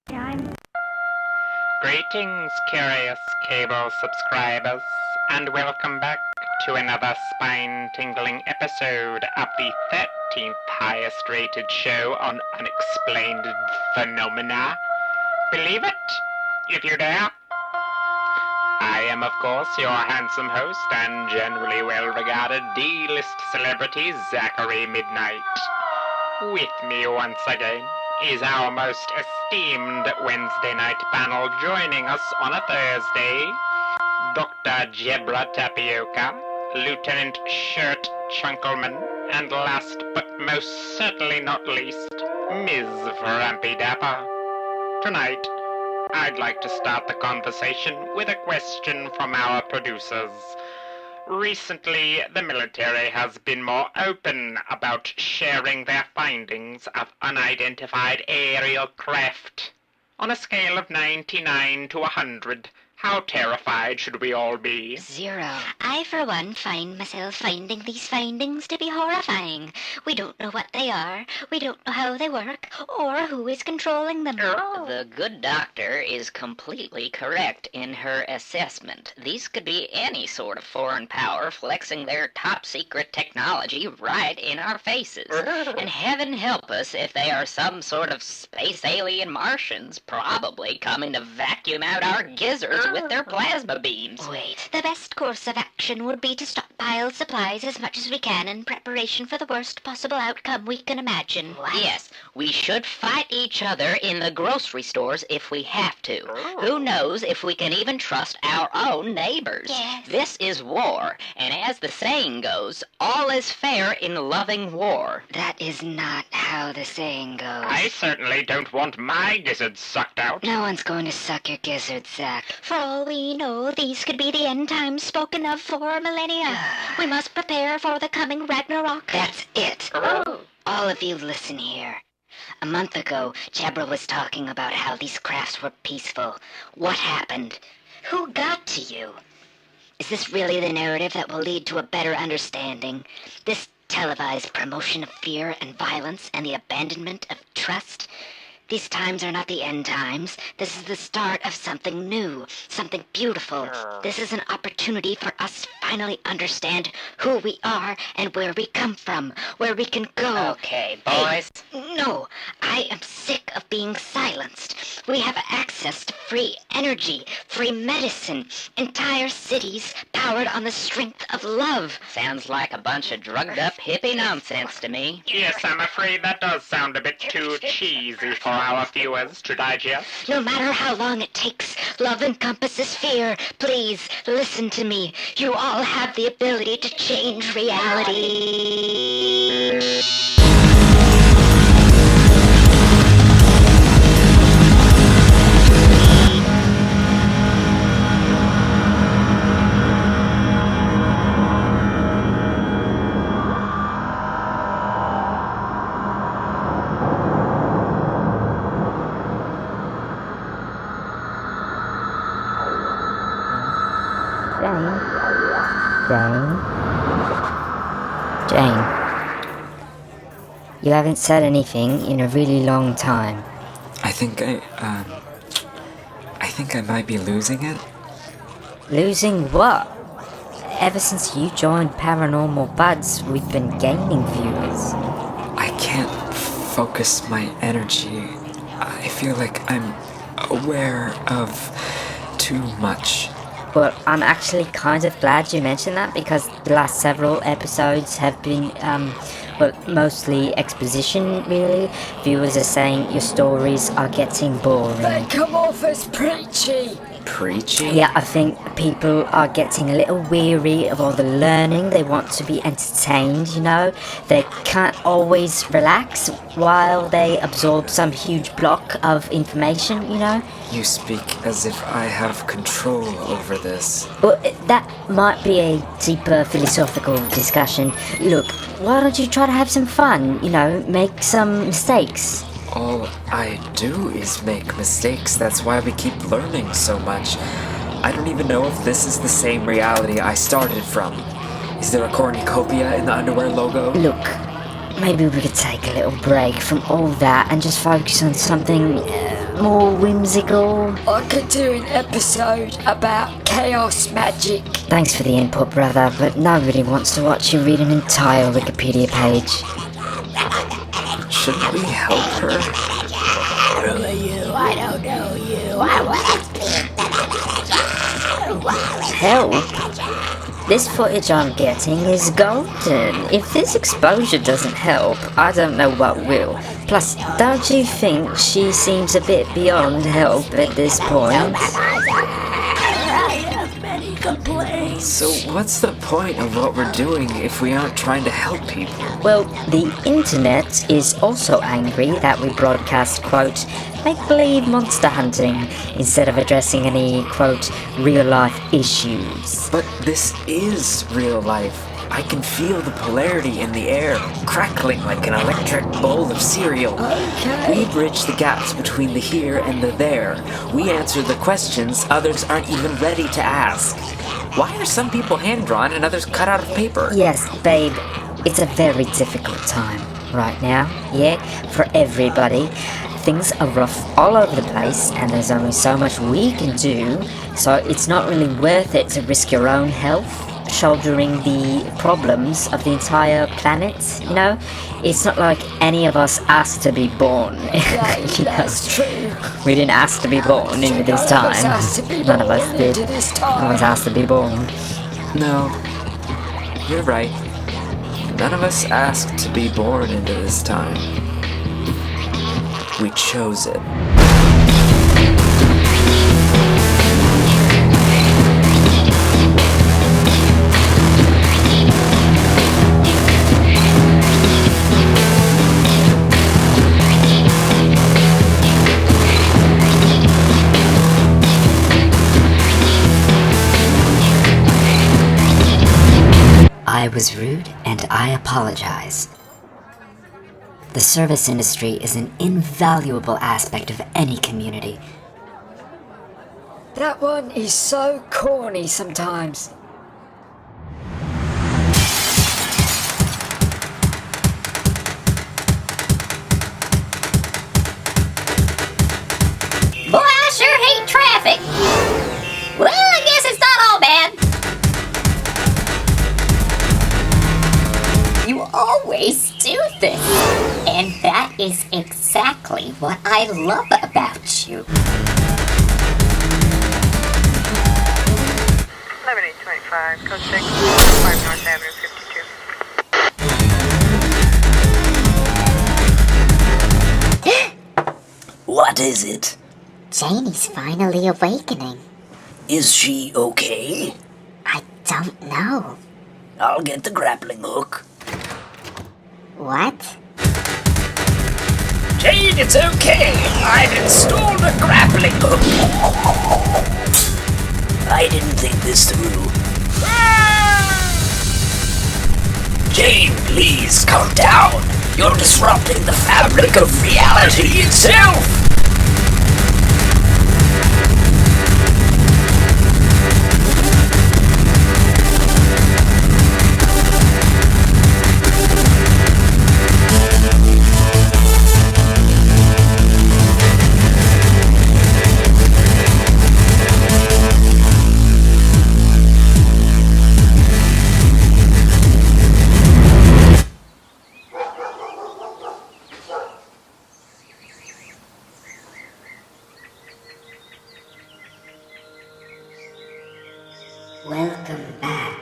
I'm Greetings, curious cable subscribers, and welcome back to another spine-tingling episode of the 13th highest-rated show on unexplained phenomena. Believe it, if you dare. I am, of course, your handsome host and generally well-regarded D-list celebrity, Zachary Midnight. With me once again is our most esteemed Wednesday night panel joining us on a Thursday, Dr. Jebra Tapioca, Lieutenant Shirt Chunkelman, and last but most certainly not least, Ms. Frampy Dapper. Tonight, I'd like to start the conversation with a question from our producers. Recently, the military has been more open about sharing their findings of unidentified aerial craft. On a scale of 99 to 100, how terrified should we all be? 0. I, for one, find myself finding these findings to be horrifying. We don't know what they are, we don't know how they work, or who is controlling them. The good doctor is completely correct in her assessment. These could be any sort of foreign power flexing their top-secret technology right in our faces. And heaven help us if they are some sort of space alien Martians, probably coming to vacuum out our gizzards with their plasma beams. Wait. The best course of action would be to stockpile supplies as much as we can in preparation for the worst possible outcome we can imagine. What? Yes, we should fight each other in the grocery stores if we have to. Who knows if we can even trust our own neighbors? Yes. This is war, and as the saying goes, all is fair in loving war. That is not how the saying goes. I certainly don't want my gizzards sucked out. No one's going to suck your gizzard, Zach. For all we know, these could be the end times spoken of for millennia. We must prepare for the coming Ragnarok. That's it. All of you listen here. A month ago, Jebra was talking about how these crafts were peaceful. What happened? Who got to you? Is this really the narrative that will lead to a better understanding? This televised promotion of fear and violence and the abandonment of trust? These times are not the end times. This is the start of something new, something beautiful. This is an opportunity for us to finally understand who we are and where we come from, where we can go. Okay, boys. No, I am sick of being silenced. We have access to free energy, free medicine, entire cities powered on the strength of love. Sounds like a bunch of drugged-up hippie nonsense to me. Yes, I'm afraid that does sound a bit too cheesy for our viewers to digest. No matter how long it takes, love encompasses fear. Please, listen to me. You all have the ability to change reality. Jane, you haven't said anything in a really long time. I think I might be losing it. Losing what? Ever since you joined Paranormal Buds, we've been gaining viewers. I can't focus my energy. I feel like I'm aware of too much. Well, I'm actually kind of glad you mentioned that because the last several episodes have been, mostly exposition, really. Viewers are saying your stories are getting boring. They come off as preachy. Preachy? Yeah, I think people are getting a little weary of all the learning. They want to be entertained, you know. They can't always relax while they absorb some huge block of information, you know. You speak as if I have control over this. Well, that might be a deeper philosophical discussion. Look, why don't you try to have some fun, you know, make some mistakes? All I do is make mistakes. That's why we keep learning so much. I don't even know if this is the same reality I started from. Is there a cornucopia in the underwear logo? Look, maybe we could take a little break from all that and just focus on something more whimsical? I could do an episode about chaos magic. Thanks for the input, brother, but nobody wants to watch you read an entire Wikipedia page. Shouldn't we help her? Who are you? I don't know you. I want to Help? This footage I'm getting is golden. If this exposure doesn't help, I don't know what will. Plus, don't you think she seems a bit beyond help at this point? So what's the point of what we're doing if we aren't trying to help people? Well, the internet is also angry that we broadcast, quote, make-believe monster hunting instead of addressing any, quote, real-life issues. But this is real life. I can feel the polarity in the air, crackling like an electric bowl of cereal. Okay. We bridge the gaps between the here and the there. We answer the questions others aren't even ready to ask. Why are some people hand-drawn and others cut out of paper? Yes, babe, it's a very difficult time right now, yeah, for everybody. Things are rough all over the place, and there's only so much we can do, so it's not really worth it to risk your own health shouldering the problems of the entire planet, you know? It's not like any of us asked to be born. That's true. We didn't ask to be born into this time. None of us did. None of us asked to be born. No, you're right. None of us asked to be born into this time. We chose it. I was rude and I apologize. The service industry is an invaluable aspect of any community. That one is so corny sometimes. Boy, I sure hate traffic. Well, I guess it's not all bad. You always do this. And that is exactly what I love about you. 11825, code 6, 5 North Avenue, 52. What is it? Janie's finally awakening. Is she okay? I don't know. I'll get the grappling hook. What? Jane, it's okay. I've installed a grappling hook. I didn't think this through. Jane, please calm down. You're disrupting the fabric of reality itself. Welcome back.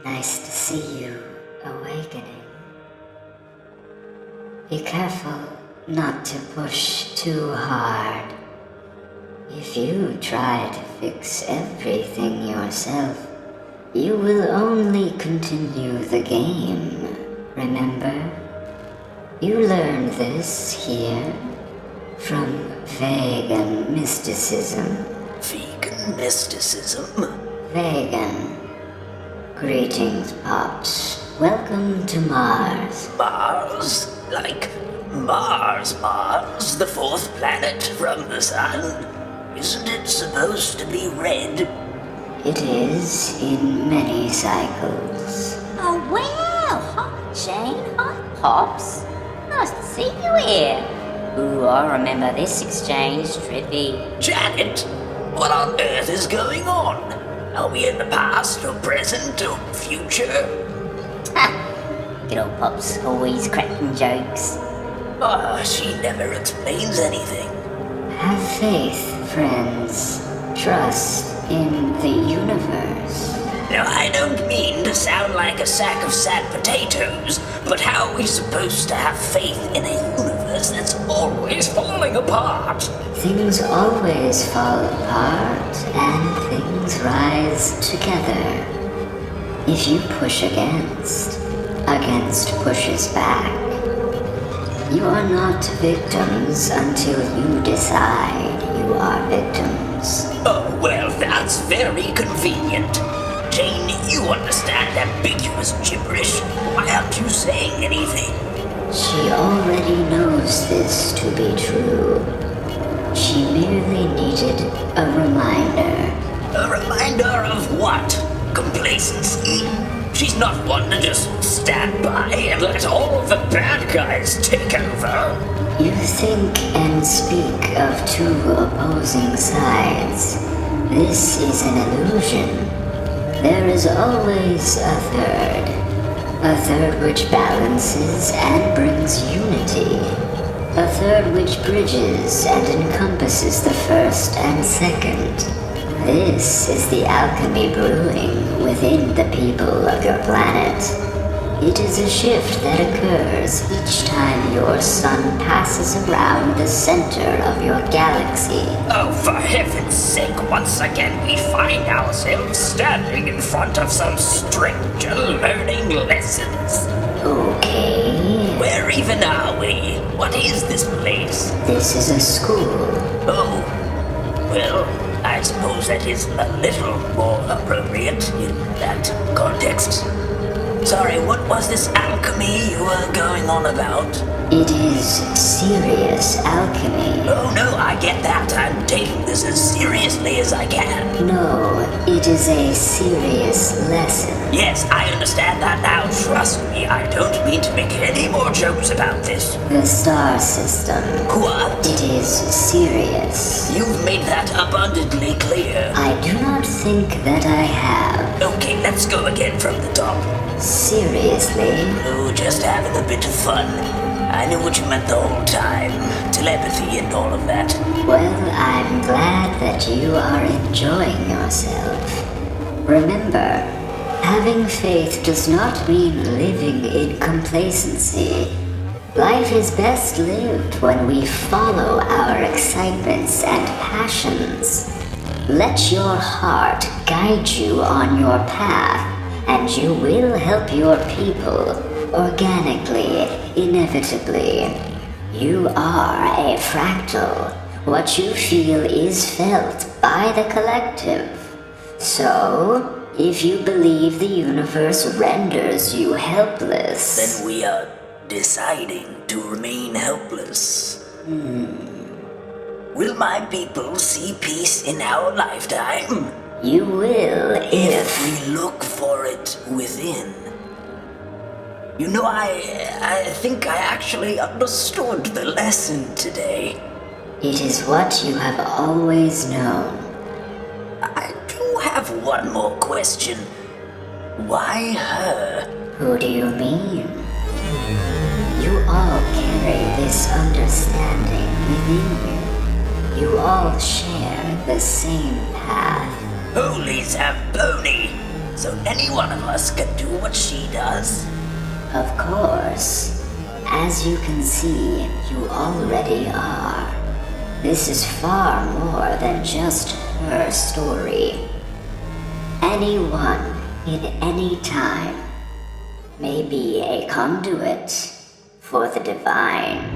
Nice to see you awakening. Be careful not to push too hard. If you try to fix everything yourself, you will only continue the game. Remember? You learned this here from vegan mysticism. Vegan mysticism? Vegan. Greetings, Pops. Welcome to Mars. Mars? Like Mars, the fourth planet from the sun? Isn't it supposed to be red? It is in many cycles. Oh, well, hi, Jane. Hi, Pops. nice to see you here. Ooh, I remember this exchange, Trippy. Janet, what on earth is going on? Are we in the past or present or future? Good old Pops, always cracking jokes. She never explains anything. Have faith, friends. Trust in the universe. Now, I don't mean to sound like a sack of sad potatoes, but how are we supposed to have faith in a universe that's always falling apart? Things always fall apart, and things rise together. If you push against pushes back. You are not victims until you decide you are victims. Oh, well, that's very convenient. Jane, you understand ambiguous gibberish. Why aren't you saying anything? She already knows this to be true. She merely needed a reminder. A reminder of what? Complacency? She's not one to just stand by and let all of the bad guys take over. You think and speak of two opposing sides. This is an illusion. There is always a third which balances and brings unity, a third which bridges and encompasses the first and second. This is the alchemy brewing within the people of your planet. It is a shift that occurs each time your sun passes around the center of your galaxy. Oh, for heaven's sake, once again we find ourselves standing in front of some stranger learning lessons. Okay. Where even are we? What is this place? This is a school. Oh, well, I suppose that is a little more appropriate in that context. Sorry, what was this alchemy you were going on about? It is serious alchemy. Oh no, I get that. I'm taking this as seriously as I can. No, it is a serious lesson. Yes, I understand that now. Trust me, I don't mean to make any more jokes about this. The star system. What? It is serious. You've made that abundantly clear. I do not think that I have. Okay, let's go again from the top. Seriously? Oh, just having a bit of fun. I knew what you meant the whole time. Telepathy and all of that. Well, I'm glad that you are enjoying yourself. Remember, having faith does not mean living in complacency. Life is best lived when we follow our excitements and passions. Let your heart guide you on your path, and you will help your people organically, inevitably. You are a fractal. What you feel is felt by the collective. So, if you believe the universe renders you helpless, then we are deciding to remain helpless. Will my people see peace in our lifetime? You will If we look for it within. You know, I think I actually understood the lesson today. It is what you have always known. I do have one more question. Why her? Who do you mean? You all carry this understanding within you. You all share the same path. Holy Zamboni! So any one of us can do what she does? Of course. As you can see, you already are. This is far more than just her story. Anyone, in any time, may be a conduit for the divine.